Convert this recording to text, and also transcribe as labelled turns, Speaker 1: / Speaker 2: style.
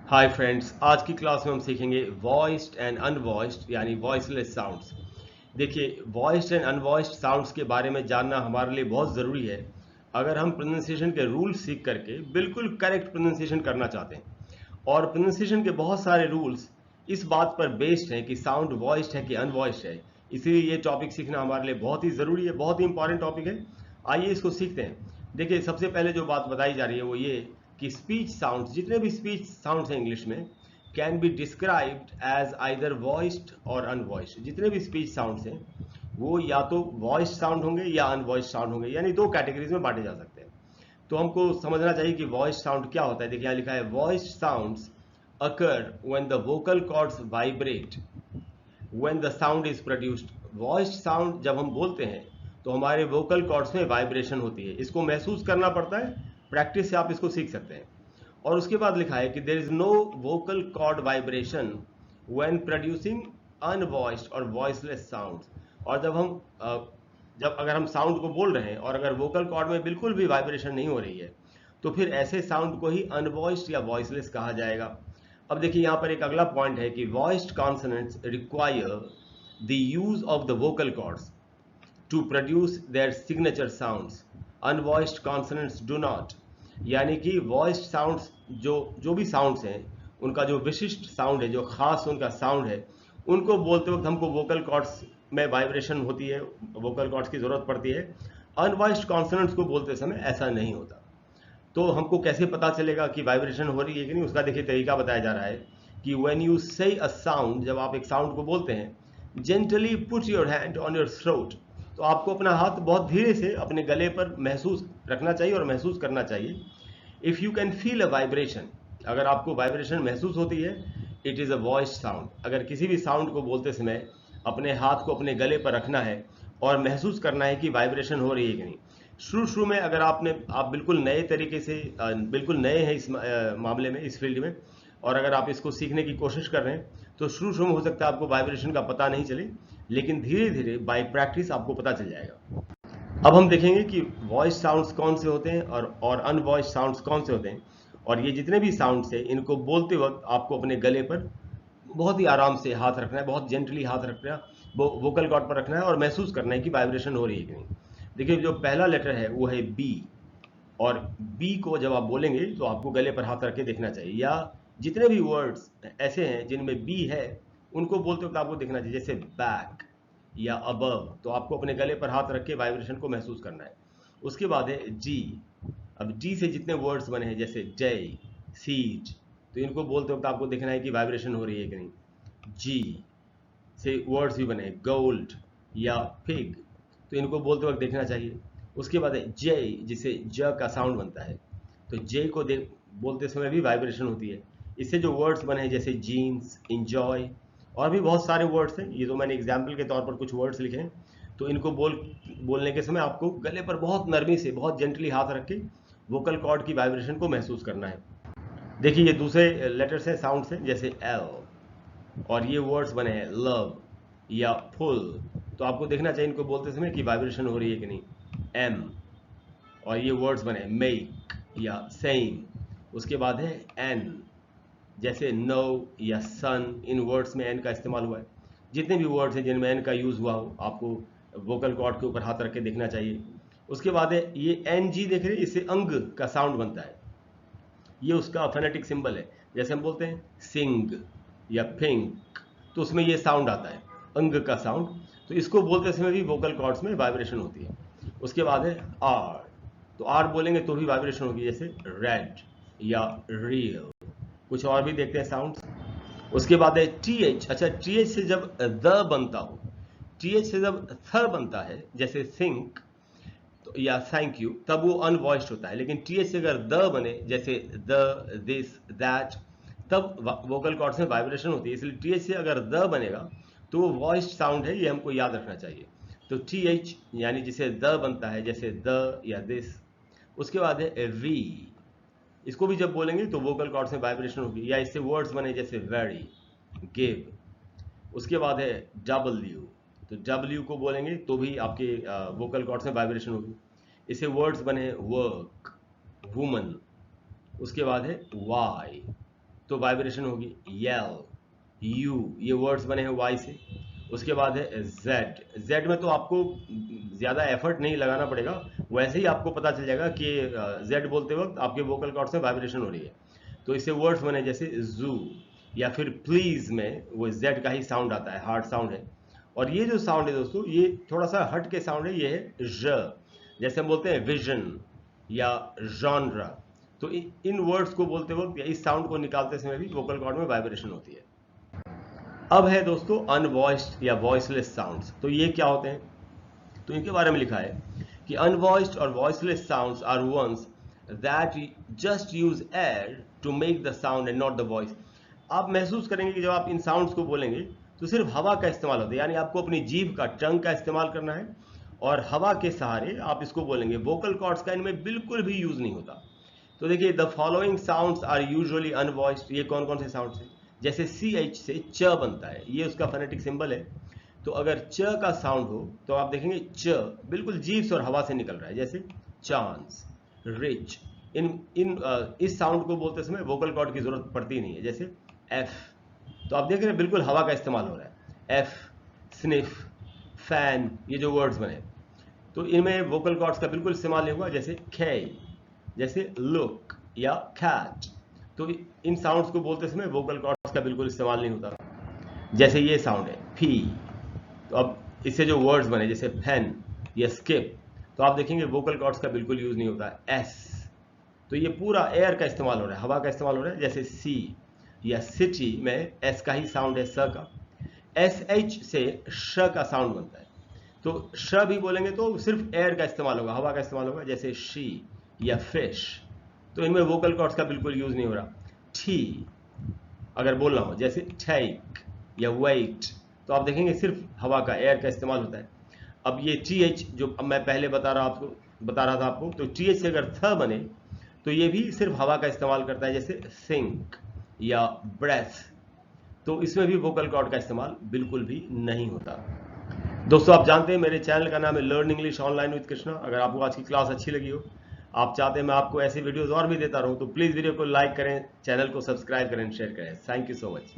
Speaker 1: Hi friends, आज की class में हम सीखेंगे वॉइस्ड एंड अनवॉइस्ड यानी वॉइसलेस साउंड्स। देखिए, वॉइस्ड एंड अनवॉइस्ड साउंड्स के बारे में जानना हमारे लिए बहुत ज़रूरी है अगर हम प्रोनाउंसिएशन के रूल्स सीख करके बिल्कुल करेक्ट प्रोनाउंसिएशन करना चाहते हैं। और प्रोनाउंसिएशन के बहुत सारे रूल्स इस बात पर बेस्ड हैं कि साउंड वॉइस्ड है कि अनवॉइस्ड है। इसीलिए ये टॉपिक सीखना हमारे लिए बहुत ही ज़रूरी है, बहुत ही इंपॉर्टेंट टॉपिक है। आइए इसको सीखते हैं। देखिए, सबसे पहले जो बात बताई जा रही है वो ये कि स्पीच साउंड्स, जितने भी स्पीच साउंड्स हैं इंग्लिश में, can be described as either voiced और अनवॉइस्ड। जितने भी स्पीच साउंड्स हैं वो या तो वॉइस्ड साउंड होंगे या अनवॉइस्ड साउंड होंगे, यानी दो कैटेगरीज में बांटे जा सकते हैं। तो हमको समझना चाहिए कि वॉइस साउंड क्या होता है। देखिए, यहाँ लिखा है voice sounds occur when the vocal cords vibrate when the sound is produced। Voice sound जब हम बोलते हैं तो हमारे वोकल कॉर्ड्स में वाइब्रेशन होती है, इसको महसूस करना पड़ता है। प्रैक्टिस से आप इसको सीख सकते हैं। और उसके बाद लिखा है कि there is no vocal cord vibration when producing unvoiced और वॉइसलेस साउंड्स। और जब अगर हम साउंड को बोल रहे हैं और अगर वोकल कॉर्ड में बिल्कुल भी वाइब्रेशन नहीं हो रही है तो फिर ऐसे साउंड को ही अनवॉइस्ड या वॉइसलेस कहा जाएगा। अब देखिए, यहाँ पर एक अगला पॉइंट है कि voiced consonants require the use of the vocal cords to produce their signature sounds, unvoiced consonants do not. यानी कि वॉइस्ड साउंड्स जो जो भी साउंड्स हैं उनका जो विशिष्ट साउंड है, जो खास उनका साउंड है, उनको बोलते वक्त हमको वोकल कॉर्ड्स में वाइब्रेशन होती है, वोकल कॉर्ड्स की जरूरत पड़ती है। अनवॉइस्ड कॉन्सोनेंट्स को बोलते समय ऐसा नहीं होता। तो हमको कैसे पता चलेगा कि वाइब्रेशन हो रही है कि नहीं, उसका देखिए तरीका बताया जा रहा है कि व्हेन यू से अ साउंड, जब आप एक साउंड को बोलते हैं, gently put your hand on your throat. तो आपको अपना हाथ बहुत धीरे से अपने गले पर महसूस रखना चाहिए और महसूस करना चाहिए। If you can feel a vibration, अगर आपको वाइब्रेशन महसूस होती है, it is a voice sound. अगर किसी भी साउंड को बोलते समय अपने हाथ को अपने गले पर रखना है और महसूस करना है कि वाइब्रेशन हो रही है कि नहीं। शुरू शुरू में अगर आप बिल्कुल नए तरीके से बिल्कुल नए हैं इस मामले में, इस फील्ड में, और अगर आप इसको सीखने की कोशिश कर रहे हैं तो शुरू शुरू में हो सकता है आपको वाइब्रेशन का पता नहीं चले, लेकिन धीरे धीरे बाय प्रैक्टिस आपको पता चल जाएगा। अब हम देखेंगे कि वॉइस साउंड्स कौन से होते हैं और अनवॉइस साउंड्स कौन से होते हैं। और ये जितने भी साउंड्स हैं इनको बोलते वक्त आपको अपने गले पर बहुत ही आराम से हाथ रखना है, बहुत जेंटली हाथ रखना है, वो वोकल कॉर्ड पर रखना है और महसूस करना है कि वाइब्रेशन हो रही है कि नहीं। देखिए, जो पहला लेटर है वो है बी, और बी को जब आप बोलेंगे तो आपको गले पर हाथ रख के देखना चाहिए। या जितने भी वर्ड्स ऐसे हैं जिनमें बी है उनको बोलते वक्त आपको देखना चाहिए, जैसे बैक या अबव, तो आपको अपने गले पर हाथ रख के वाइब्रेशन को महसूस करना है। उसके बाद है जी। अब जी से जितने वर्ड्स बने हैं, जैसे डे, सीट, तो इनको बोलते वक्त आपको देखना है कि वाइब्रेशन हो रही है कि नहीं। जी से वर्ड्स भी बने, गोल्ड या पिग, तो इनको बोलते वक्त देखना चाहिए। उसके बाद है जे, जिसे ज का साउंड बनता है, तो जे को बोलते समय भी वाइब्रेशन होती है। इससे जो वर्ड्स बने हैं, जैसे जीन्स, इंजॉय, और भी बहुत सारे वर्ड्स हैं, ये तो मैंने एग्जाम्पल के तौर पर कुछ वर्ड्स लिखे हैं। तो इनको बोलने के समय आपको गले पर बहुत नरमी से, बहुत जेंटली हाथ रख के वोकल कॉर्ड की वाइब्रेशन को महसूस करना है। देखिए, ये दूसरे लेटर्स हैं, साउंड्स हैं, जैसे एल, और ये वर्ड्स बने हैं लव या फुल, तो आपको देखना चाहिए इनको बोलते समय कि वाइब्रेशन हो रही है कि नहीं। एम, और ये वर्ड्स बने मेक या सेम। उसके बाद है एन, जैसे नो या सन, इन वर्ड्स में एन का इस्तेमाल हुआ है। जितने भी वर्ड्स हैं जिनमें एन का यूज हुआ हो, आपको वोकल कॉर्ड के ऊपर हाथ रख के देखना चाहिए। उसके बाद है ये एन जी, देख रहे हैं, इससे अंग का साउंड बनता है, ये उसका फोनेटिक सिंबल है। जैसे हम बोलते हैं सिंग या पिंक, तो उसमें ये साउंड आता है, अंग का साउंड। तो इसको बोलते समय भी वोकल कॉर्ड्स में वाइब्रेशन होती है। उसके बाद है आर, तो आर बोलेंगे तो भी वाइब्रेशन होगी, जैसे रेड या रियल। कुछ और भी देखते हैं साउंड्स। उसके बाद है टी एच। अच्छा, टी एच से जब द बनता हो, टी एच से जब थ बनता है, जैसे थिंक तो या थैंक यू, तब वो अनवॉइस्ड होता है। लेकिन टीएच से अगर द बने, जैसे द, दिस, दैट, तब वोकल कॉर्ड्स में वाइब्रेशन होती है। इसलिए टीएच से अगर द बनेगा तो वो वॉइस्ड साउंड है, ये हमको याद रखना चाहिए। तो टी एच यानी जिसे द बनता है, जैसे द या दिस। उसके बाद है वी, इसको भी जब बोलेंगे तो वोकल कॉर्ड्स में वाइब्रेशन होगी, या इससे वर्ड्स बने, जैसे वेरी, गिव। उसके बाद है डब्ल्यू, तो डब्ल्यू को बोलेंगे तो भी आपके वोकल कॉर्ड्स में वाइब्रेशन होगी। इसे वर्ड्स बने वर्क, वुमन। उसके बाद है वाई, तो वाइब्रेशन होगी यल, यू, ये वर्ड्स बने हैं वाई से। उसके बाद है जेड। जेड में तो आपको ज़्यादा एफर्ट नहीं लगाना पड़ेगा, वैसे ही आपको पता चल जाएगा कि जेड बोलते वक्त आपके वोकल कॉर्ड्स में वाइब्रेशन हो रही है। तो इससे वर्ड्स बने जैसे जू, या फिर प्लीज में वो जेड का ही साउंड आता है, हार्ड साउंड है। और ये जो साउंड है दोस्तों, ये थोड़ा सा हट के साउंड है, ये है ज। जैसे हम बोलते हैं विजन या जॉनरा, तो इन वर्ड्स को बोलते वक्त या इस साउंड को निकालते समय भी वोकल कॉर्ड में वाइब्रेशन होती है। अब है दोस्तों अनवॉइस्ड या वॉइसलेस साउंड्स। तो ये क्या होते हैं? तो इनके बारे में लिखा है कि अनवॉइस्ड और voiceless sounds are ones that just use air to make the sound and not the voice. आप महसूस करेंगे कि जब आप इन साउंड्स को बोलेंगे तो सिर्फ हवा का इस्तेमाल होता है, यानी आपको अपनी जीभ का, टंग का इस्तेमाल करना है और हवा के सहारे आप इसको बोलेंगे। वोकल कॉर्ड्स का इनमें बिल्कुल भी यूज नहीं होता। तो देखिए, the following sounds are usually unvoiced. ये कौन कौन से साउंड्स हैं? जैसे CH से च बनता है, ये उसका फोनेटिक सिंबल है। तो अगर च का साउंड हो तो आप देखेंगे च बिल्कुल जीभ से और हवा से निकल रहा है, जैसे चांस, रिच। इस साउंड को बोलते समय वोकल कॉर्ड की जरूरत पड़ती नहीं है। जैसे एफ, तो आप देख रहे हैं बिल्कुल हवा का इस्तेमाल हो रहा है। एफ, स्निफ, फैन, ये जो वर्ड्स बने, तो इनमें वोकल कॉर्ड्स का बिल्कुल इस्तेमाल नहीं हुआ। जैसे खे, जैसे लुक या कैट, तो इन साउंड्स को बोलते समय वोकल कॉर्ड्स का बिल्कुल इस्तेमाल नहीं होता। जैसे ये साउंड है फी, तो अब इससे जो वर्ड्स बने जैसे फैन या स्किप, तो आप देखेंगे वोकल कॉर्ड्स का बिल्कुल यूज नहीं होता। एस, तो ये पूरा एयर का इस्तेमाल हो रहा है, हवा का इस्तेमाल हो रहा है। जैसे सी या सिटी में एस का ही साउंड है, स का। SH से श का साउंड बनता है, तो श भी बोलेंगे तो सिर्फ एयर का इस्तेमाल होगा, हवा का इस्तेमाल होगा। जैसे शी या फिश, तो इनमें वोकल कॉर्ड्स का बिल्कुल यूज नहीं हो रहा। टी अगर बोलना हो, जैसे टेक या वेट, तो आप देखेंगे सिर्फ हवा का, एयर का इस्तेमाल होता है। अब ये TH जो अब मैं पहले बता रहा था आपको, तो TH से अगर थ बने तो ये भी सिर्फ हवा का इस्तेमाल करता है। जैसे थिंक या ब्रेथ, तो इसमें भी वोकल कॉर्ड का इस्तेमाल बिल्कुल भी नहीं होता। दोस्तों, आप जानते हैं मेरे चैनल का नाम है learn English online with Krishna. अगर आपको आज की क्लास अच्छी लगी हो, आप चाहते हैं मैं आपको ऐसे वीडियोस और भी देता रहूं, तो प्लीज वीडियो को लाइक करें, चैनल को सब्सक्राइब करें, शेयर करें। Thank you so much.